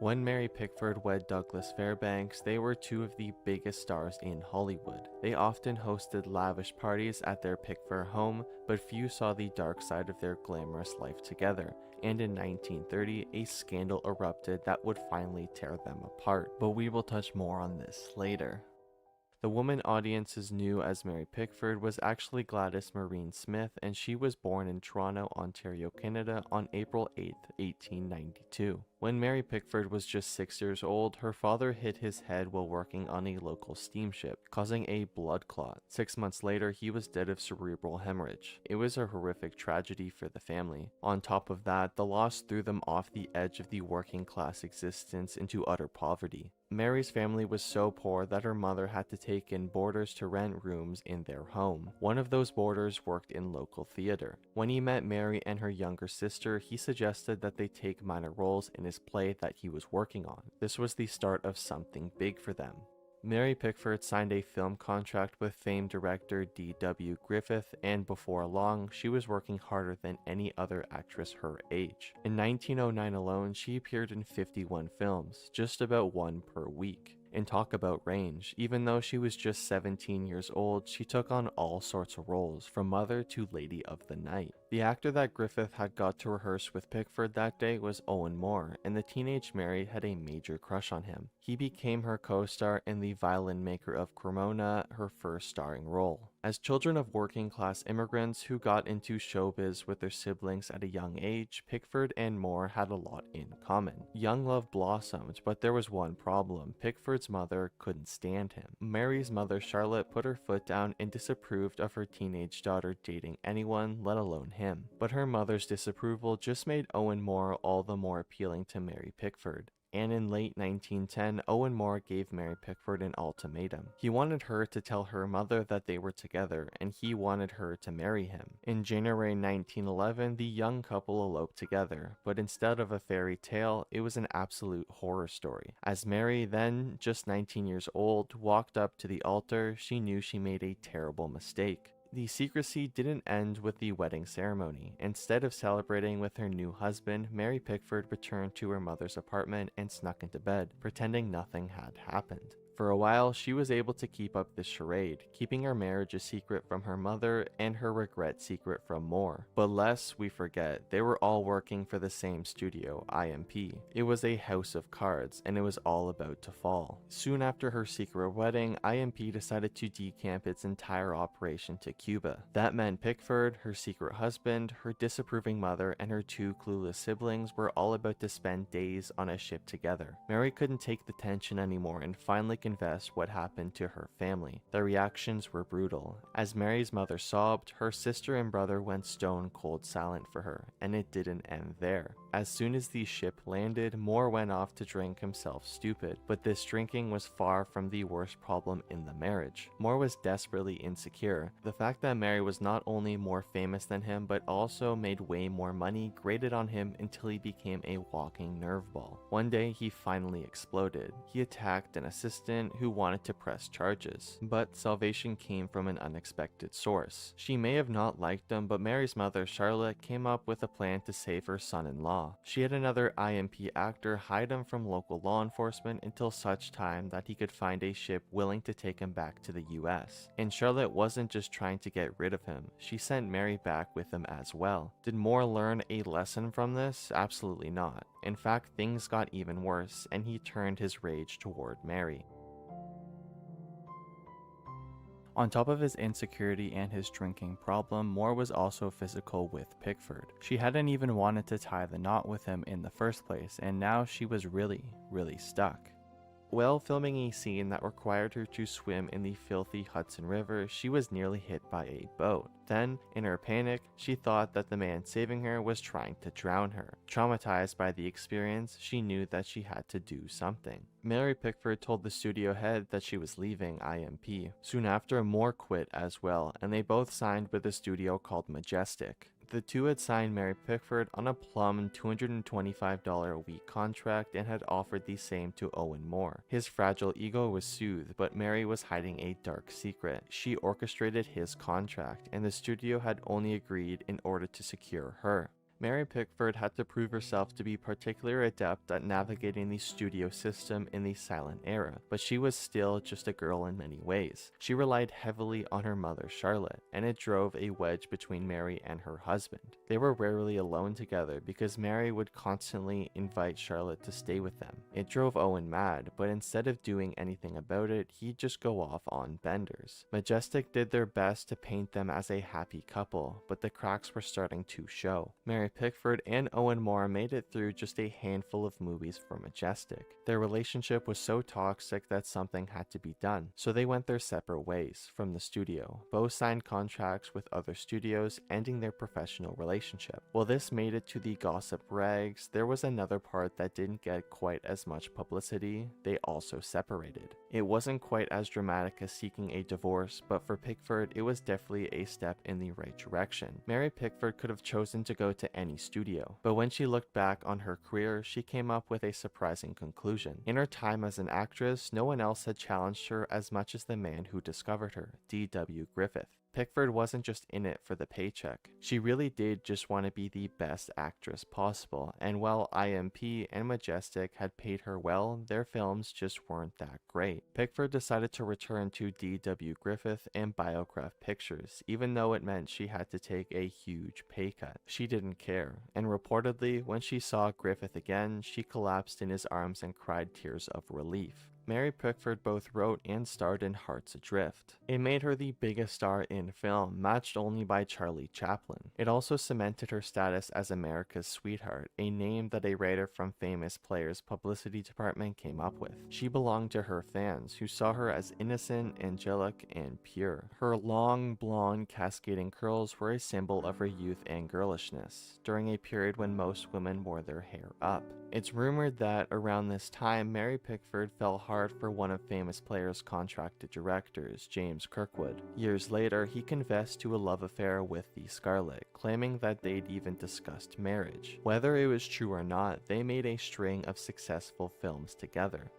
When Mary Pickford wed Douglas Fairbanks, they were two of the biggest stars in Hollywood. They often hosted lavish parties at their Pickford home, but few saw the dark side of their glamorous life together. And in 1930, a scandal erupted that would finally tear them apart. But we will touch more on this later. The woman audiences knew as Mary Pickford was actually Gladys Marine Smith, and she was born in Toronto, Ontario, Canada on April 8, 1892. When Mary Pickford was just 6 years old, her father hit his head while working on a local steamship, causing a blood clot. 6 months later, he was dead of cerebral hemorrhage. It was a horrific tragedy for the family. On top of that, the loss threw them off the edge of the working class existence into utter poverty. Mary's family was so poor that her mother had to take in boarders to rent rooms in their home. One of those boarders worked in local theater. When he met Mary and her younger sister, he suggested that they take minor roles in his play that he was working on. This was the start of something big for them. Mary Pickford signed a film contract with famed director D.W. Griffith, and before long, she was working harder than any other actress her age. In 1909 alone, she appeared in 51 films, just about one per week. And talk about range. Even though she was just 17 years old, she took on all sorts of roles, from mother to lady of the night. The actor that Griffith had got to rehearse with Pickford that day was Owen Moore, and the teenage Mary had a major crush on him. He became her co-star in The Violin Maker of Cremona, her first starring role. As children of working-class immigrants who got into showbiz with their siblings at a young age, Pickford and Moore had a lot in common. Young love blossomed, but there was one problem. Pickford's mother couldn't stand him. Mary's mother, Charlotte, put her foot down and disapproved of her teenage daughter dating anyone, let alone him. But her mother's disapproval just made Owen Moore all the more appealing to Mary Pickford. And in late 1910, Owen Moore gave Mary Pickford an ultimatum. He wanted her to tell her mother that they were together, and he wanted her to marry him. In January 1911, the young couple eloped together, but instead of a fairy tale, it was an absolute horror story. As Mary, then just 19 years old, walked up to the altar, she knew she made a terrible mistake. The secrecy didn't end with the wedding ceremony. Instead of celebrating with her new husband, Mary Pickford returned to her mother's apartment and snuck into bed, pretending nothing had happened. For a while, she was able to keep up this charade, keeping her marriage a secret from her mother and her regret secret from Moore. But lest we forget, they were all working for the same studio, IMP. It was a house of cards, and it was all about to fall. Soon after her secret wedding, IMP decided to decamp its entire operation to Cuba. That meant Pickford, her secret husband, her disapproving mother, and her two clueless siblings were all about to spend days on a ship together. Mary couldn't take the tension anymore and finally confessed what happened to her family. The reactions were brutal. As Mary's mother sobbed, her sister and brother went stone cold silent for her, and it didn't end there. As soon as the ship landed, Moore went off to drink himself stupid, but this drinking was far from the worst problem in the marriage. Moore was desperately insecure. The fact that Mary was not only more famous than him, but also made way more money grated on him until he became a walking nerve ball. One day, he finally exploded. He attacked an assistant who wanted to press charges, but salvation came from an unexpected source. She may have not liked him, but Mary's mother, Charlotte, came up with a plan to save her son-in-law. She had another IMP actor hide him from local law enforcement until such time that he could find a ship willing to take him back to the US. And Charlotte wasn't just trying to get rid of him, she sent Mary back with him as well. Did Moore learn a lesson from this? Absolutely not. In fact, things got even worse, and he turned his rage toward Mary. On top of his insecurity and his drinking problem, Moore was also physical with Pickford. She hadn't even wanted to tie the knot with him in the first place, and now she was really stuck. While filming a scene that required her to swim in the filthy Hudson River, she was nearly hit by a boat. Then, in her panic, she thought that the man saving her was trying to drown her. Traumatized by the experience, she knew that she had to do something. Mary Pickford told the studio head that she was leaving IMP. Soon after, Moore quit as well, and they both signed with a studio called Majestic. The two had signed Mary Pickford on a plum $225 a week contract and had offered the same to Owen Moore. His fragile ego was soothed, but Mary was hiding a dark secret. She orchestrated his contract, and the studio had only agreed in order to secure her. Mary Pickford had to prove herself to be particularly adept at navigating the studio system in the silent era, but she was still just a girl in many ways. She relied heavily on her mother Charlotte, and it drove a wedge between Mary and her husband. They were rarely alone together because Mary would constantly invite Charlotte to stay with them. It drove Owen mad, but instead of doing anything about it, he'd just go off on benders. Majestic did their best to paint them as a happy couple, but the cracks were starting to show. Mary Pickford and Owen Moore made it through just a handful of movies for Majestic. Their relationship was so toxic that something had to be done, so they went their separate ways from the studio. Both signed contracts with other studios, ending their professional relationship. While this made it to the gossip rags, there was another part that didn't get quite as much publicity. They also separated. It wasn't quite as dramatic as seeking a divorce, but for Pickford, it was definitely a step in the right direction. Mary Pickford could have chosen to go to any studio, but when she looked back on her career, she came up with a surprising conclusion. In her time as an actress, no one else had challenged her as much as the man who discovered her, D.W. Griffith. Pickford wasn't just in it for the paycheck. She really did just want to be the best actress possible, and while IMP and Majestic had paid her well, their films just weren't that great. Pickford decided to return to D.W. Griffith and Biograph Pictures, even though it meant she had to take a huge pay cut. She didn't care, and reportedly, when she saw Griffith again, she collapsed in his arms and cried tears of relief. Mary Pickford both wrote and starred in Hearts Adrift. It made her the biggest star in film, matched only by Charlie Chaplin. It also cemented her status as America's sweetheart, a name that a writer from Famous Players' publicity department came up with. She belonged to her fans, who saw her as innocent, angelic, and pure. Her long, blonde, cascading curls were a symbol of her youth and girlishness, during a period when most women wore their hair up. It's rumored that around this time, Mary Pickford fell hard for one of Famous Players' contracted directors, James Kirkwood. Years later, he confessed to a love affair with the Scarlet, claiming that they'd even discussed marriage. Whether it was true or not, they made a string of successful films together.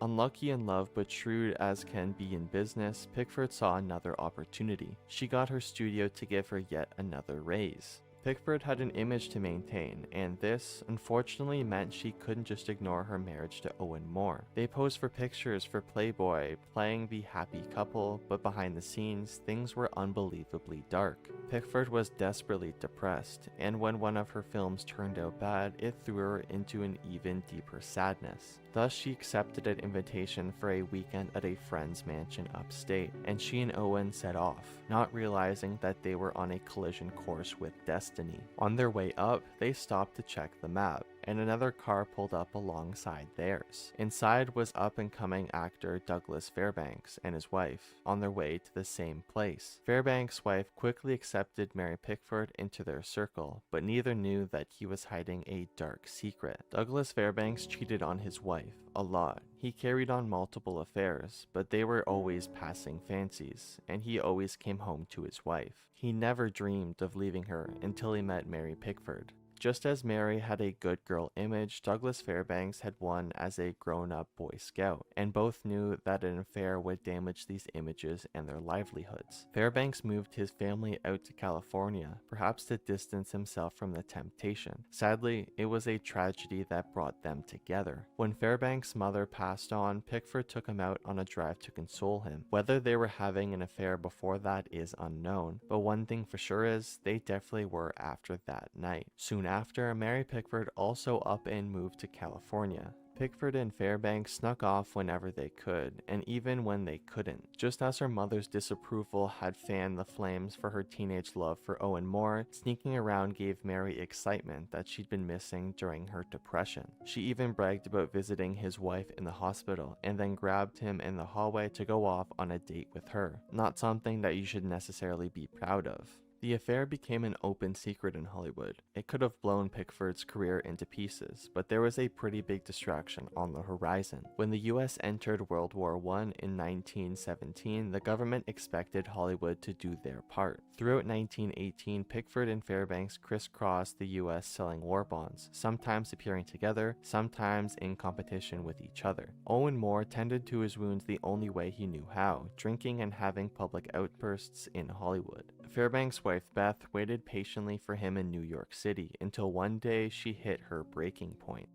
Unlucky in love but shrewd as can be in business, Pickford saw another opportunity. She got her studio to give her yet another raise. Pickford had an image to maintain, and this, unfortunately, meant she couldn't just ignore her marriage to Owen Moore. They posed for pictures for Playboy, playing the happy couple, but behind the scenes, things were unbelievably dark. Pickford was desperately depressed, and when one of her films turned out bad, it threw her into an even deeper sadness. Thus, she accepted an invitation for a weekend at a friend's mansion upstate, and she and Owen set off, not realizing that they were on a collision course with destiny. On their way up, they stopped to check the map, and another car pulled up alongside theirs. Inside was up-and-coming actor Douglas Fairbanks and his wife, on their way to the same place. Fairbanks' wife quickly accepted Mary Pickford into their circle, but neither knew that he was hiding a dark secret. Douglas Fairbanks cheated on his wife a lot. He carried on multiple affairs, but they were always passing fancies, and he always came home to his wife. He never dreamed of leaving her until he met Mary Pickford. Just as Mary had a good girl image, Douglas Fairbanks had one as a grown-up Boy Scout, and both knew that an affair would damage these images and their livelihoods. Fairbanks moved his family out to California, perhaps to distance himself from the temptation. Sadly, it was a tragedy that brought them together. When Fairbanks' mother passed on, Pickford took him out on a drive to console him. Whether they were having an affair before that is unknown, but one thing for sure is, they definitely were after that night. Soon after, Mary Pickford also up and moved to California. Pickford and Fairbanks snuck off whenever they could, and even when they couldn't. Just as her mother's disapproval had fanned the flames for her teenage love for Owen Moore, sneaking around gave Mary excitement that she'd been missing during her depression. She even bragged about visiting his wife in the hospital, and then grabbed him in the hallway to go off on a date with her. Not something that you should necessarily be proud of. The affair became an open secret in Hollywood. It could have blown Pickford's career into pieces, but there was a pretty big distraction on the horizon. When the US entered World War I in 1917, the government expected Hollywood to do their part. Throughout 1918, Pickford and Fairbanks crisscrossed the US selling war bonds, sometimes appearing together, sometimes in competition with each other. Owen Moore tended to his wounds the only way he knew how, drinking and having public outbursts in Hollywood. Fairbanks' wife Beth waited patiently for him in New York City until one day she hit her breaking point.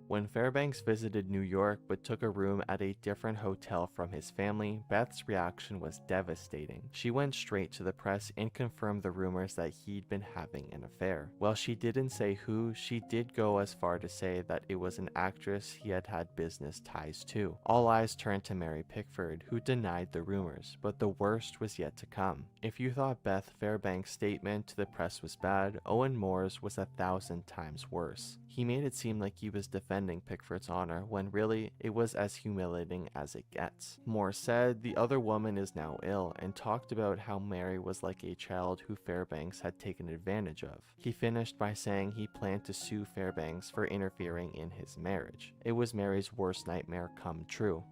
When Fairbanks visited New York but took a room at a different hotel from his family, Beth's reaction was devastating. She went straight to the press and confirmed the rumors that he'd been having an affair. While she didn't say who, she did go as far to say that it was an actress he had business ties to. All eyes turned to Mary Pickford, who denied the rumors, but the worst was yet to come. If you thought Beth Fairbanks' statement to the press was bad, Owen Moore's was 1,000 times worse. He made it seem like he was defending Pickford's honor, when really, it was as humiliating as it gets. Moore said the other woman is now ill, and talked about how Mary was like a child who Fairbanks had taken advantage of. He finished by saying he planned to sue Fairbanks for interfering in his marriage. It was Mary's worst nightmare come true.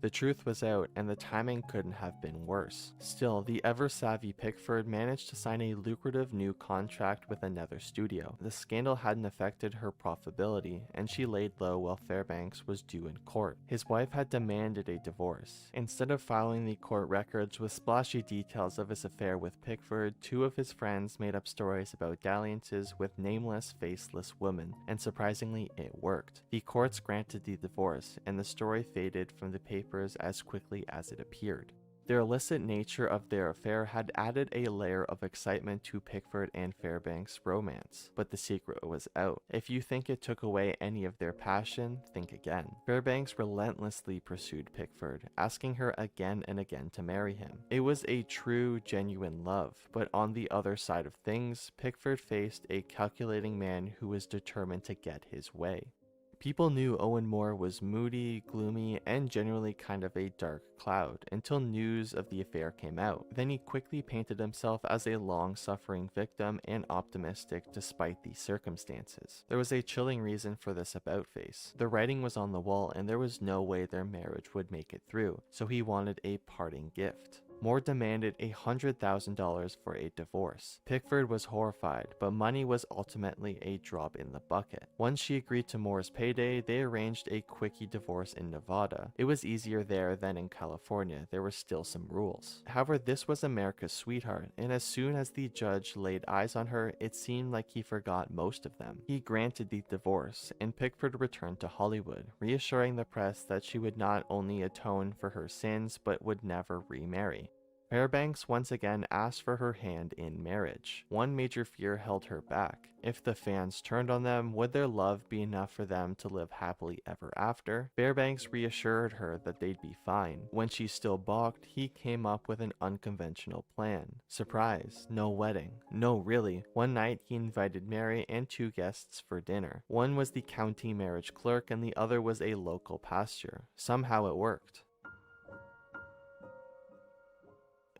The truth was out, and the timing couldn't have been worse. Still, the ever-savvy Pickford managed to sign a lucrative new contract with another studio. The scandal hadn't affected her profitability, and she laid low while Fairbanks was due in court. His wife had demanded a divorce. Instead of filing the court records with splashy details of his affair with Pickford, two of his friends made up stories about dalliances with nameless, faceless women, and surprisingly, it worked. The courts granted the divorce, and the story faded from the paper as quickly as it appeared. The illicit nature of their affair had added a layer of excitement to Pickford and Fairbanks' romance, but the secret was out. If you think it took away any of their passion, think again. Fairbanks relentlessly pursued Pickford, asking her again and again to marry him. It was a true, genuine love, but on the other side of things, Pickford faced a calculating man who was determined to get his way. People knew Owen Moore was moody, gloomy, and generally kind of a dark cloud until news of the affair came out. Then he quickly painted himself as a long-suffering victim and optimistic despite the circumstances. There was a chilling reason for this about-face. The writing was on the wall and there was no way their marriage would make it through, so he wanted a parting gift. Moore demanded $100,000 for a divorce. Pickford was horrified, but money was ultimately a drop in the bucket. Once she agreed to Moore's payday, they arranged a quickie divorce in Nevada. It was easier there than in California. There were still some rules. However, this was America's sweetheart, and as soon as the judge laid eyes on her, it seemed like he forgot most of them. He granted the divorce, and Pickford returned to Hollywood, reassuring the press that she would not only atone for her sins, but would never remarry. Fairbanks once again asked for her hand in marriage. One major fear held her back. If the fans turned on them, would their love be enough for them to live happily ever after? Fairbanks reassured her that they'd be fine. When she still balked, he came up with an unconventional plan. Surprise, no wedding. No, really. One night, he invited Mary and two guests for dinner. One was the county marriage clerk and the other was a local pastor. Somehow it worked.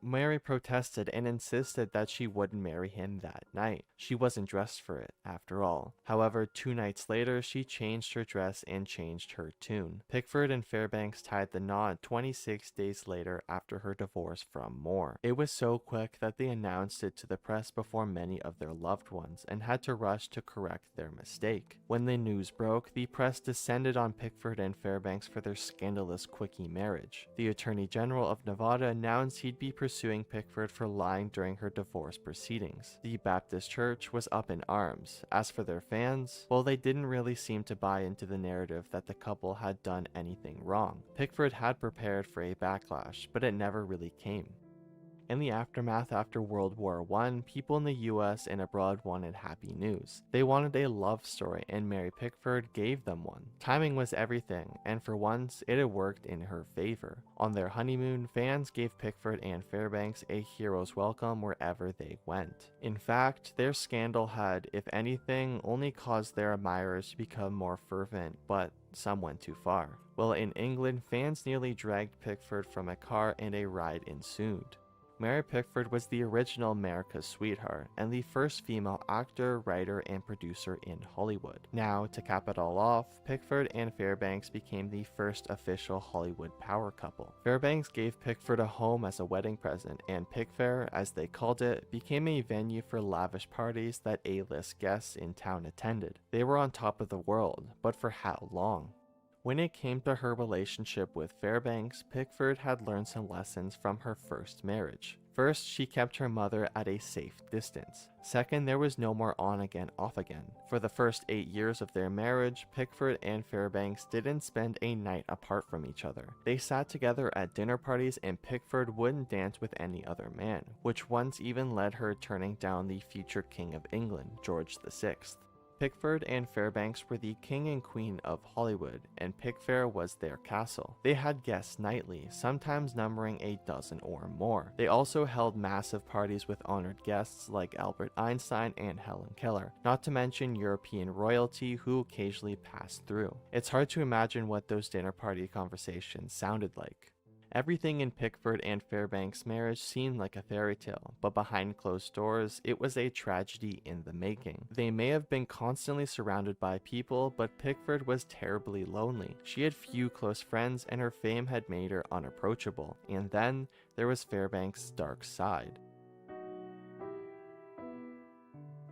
Mary protested and insisted that she wouldn't marry him that night. She wasn't dressed for it, after all. However, 2 nights later, she changed her dress and changed her tune. Pickford and Fairbanks tied the knot 26 days later after her divorce from Moore. It was so quick that they announced it to the press before many of their loved ones and had to rush to correct their mistake. When the news broke, the press descended on Pickford and Fairbanks for their scandalous quickie marriage. The Attorney General of Nevada announced he'd be pursuing Pickford for lying during her divorce proceedings. The Baptist Church was up in arms. As for their fans, well, they didn't really seem to buy into the narrative that the couple had done anything wrong. Pickford had prepared for a backlash, but it never really came. In the aftermath after World War I, people in the US and abroad wanted happy news. They wanted a love story, and Mary Pickford gave them one. Timing was everything, and for once, it had worked in her favor. On their honeymoon, fans gave Pickford and Fairbanks a hero's welcome wherever they went. In fact, their scandal had, if anything, only caused their admirers to become more fervent, but some went too far. Well, in England, fans nearly dragged Pickford from a car and a ride ensued. Mary Pickford was the original America's sweetheart and the first female actor, writer, and producer in Hollywood. Now, to cap it all off, Pickford and Fairbanks became the first official Hollywood power couple. Fairbanks gave Pickford a home as a wedding present, and Pickfair, as they called it, became a venue for lavish parties that A-list guests in town attended. They were on top of the world, but for how long? When it came to her relationship with Fairbanks, Pickford had learned some lessons from her first marriage. First, she kept her mother at a safe distance. Second, there was no more on again, off again. For the first 8 years of their marriage, Pickford and Fairbanks didn't spend a night apart from each other. They sat together at dinner parties, and Pickford wouldn't dance with any other man, which once even led her turning down the future King of England, George VI. Pickford and Fairbanks were the king and queen of Hollywood, and Pickfair was their castle. They had guests nightly, sometimes numbering a dozen or more. They also held massive parties with honored guests like Albert Einstein and Helen Keller, not to mention European royalty who occasionally passed through. It's hard to imagine what those dinner party conversations sounded like. Everything in Pickford and Fairbanks' marriage seemed like a fairy tale, but behind closed doors, it was a tragedy in the making. They may have been constantly surrounded by people, but Pickford was terribly lonely. She had few close friends, and her fame had made her unapproachable. And then, there was Fairbanks' dark side.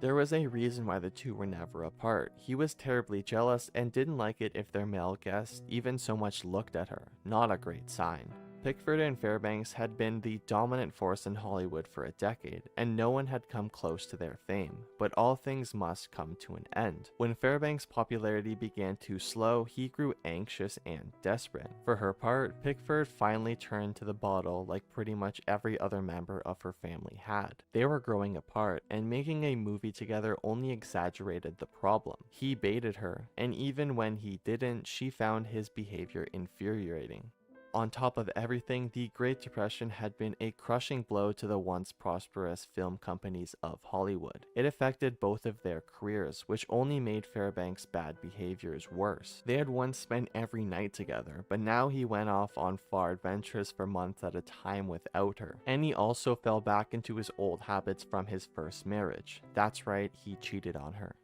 There was a reason why the two were never apart. He was terribly jealous and didn't like it if their male guests even so much looked at her. Not a great sign. Pickford and Fairbanks had been the dominant force in Hollywood for a decade, and no one had come close to their fame. But all things must come to an end. When Fairbanks' popularity began to slow, he grew anxious and desperate. For her part, Pickford finally turned to the bottle like pretty much every other member of her family had. They were growing apart, and making a movie together only exaggerated the problem. He baited her, and even when he didn't, she found his behavior infuriating. On top of everything, the Great Depression had been a crushing blow to the once prosperous film companies of Hollywood. It affected both of their careers, which only made Fairbanks' bad behaviors worse. They had once spent every night together, but now he went off on far adventures for months at a time without her. And he also fell back into his old habits from his first marriage. That's right, he cheated on her.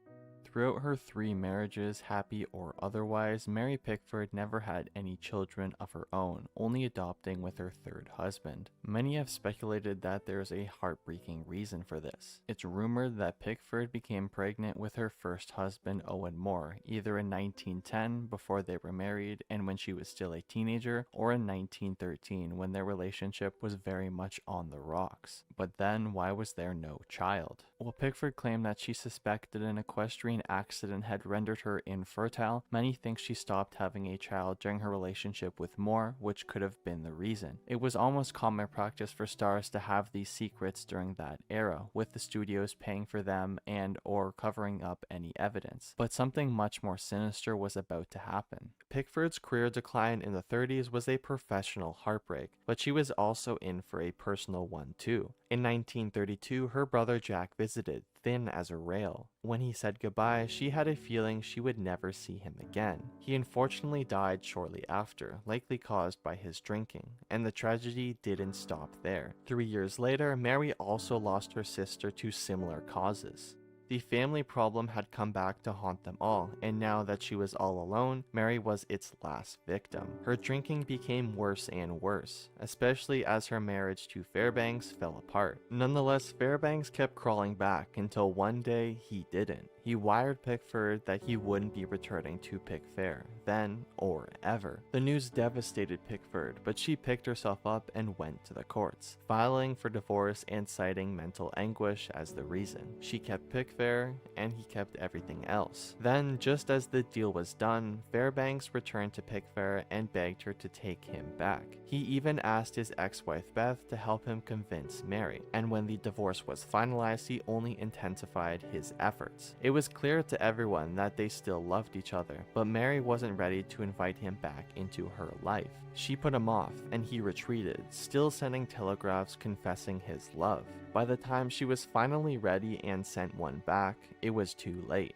Throughout her 3 marriages, happy or otherwise, Mary Pickford never had any children of her own, only adopting with her 3rd husband. Many have speculated that there is a heartbreaking reason for this. It's rumored that Pickford became pregnant with her first husband, Owen Moore, either in 1910 before they were married and when she was still a teenager, or in 1913 when their relationship was very much on the rocks. But then, why was there no child? Well, Pickford claimed that she suspected an equestrian accident had rendered her infertile. Many think she stopped having a child during her relationship with Moore, which could have been the reason. It was almost common practice for stars to have these secrets during that era, with the studios paying for them and or covering up any evidence. But something much more sinister was about to happen. Pickford's career decline in the 30s was a professional heartbreak, but she was also in for a personal one too. In 1932, her brother Jack visited, thin as a rail. When he said goodbye, she had a feeling she would never see him again. He unfortunately died shortly after, likely caused by his drinking, and the tragedy didn't stop there. 3 years later, Mary also lost her sister to similar causes. The family problem had come back to haunt them all, and now that she was all alone, Mary was its last victim. Her drinking became worse and worse, especially as her marriage to Fairbanks fell apart. Nonetheless, Fairbanks kept crawling back until one day he didn't. He wired Pickford that he wouldn't be returning to Pickfair, then or ever. The news devastated Pickford, but she picked herself up and went to the courts, filing for divorce and citing mental anguish as the reason. She kept Pickfair, and he kept everything else. Then, just as the deal was done, Fairbanks returned to Pickfair and begged her to take him back. He even asked his ex-wife Beth to help him convince Mary, and when the divorce was finalized, he only intensified his efforts. It was clear to everyone that they still loved each other, but Mary wasn't ready to invite him back into her life. She put him off, and he retreated, still sending telegraphs confessing his love. By the time she was finally ready and sent one back, it was too late.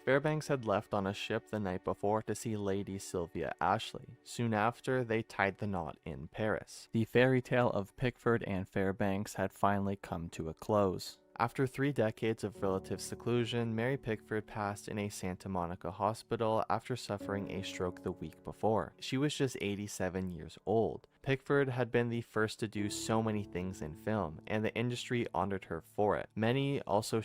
Fairbanks had left on a ship the night before to see Lady Sylvia Ashley. Soon after, they tied the knot in Paris. The fairy tale of Pickford and Fairbanks had finally come to a close. After 3 decades of relative seclusion, Mary Pickford passed in a Santa Monica hospital after suffering a stroke the week before. She was just 87 years old. Pickford had been the first to do so many things in film, and the industry honored her for it. Many also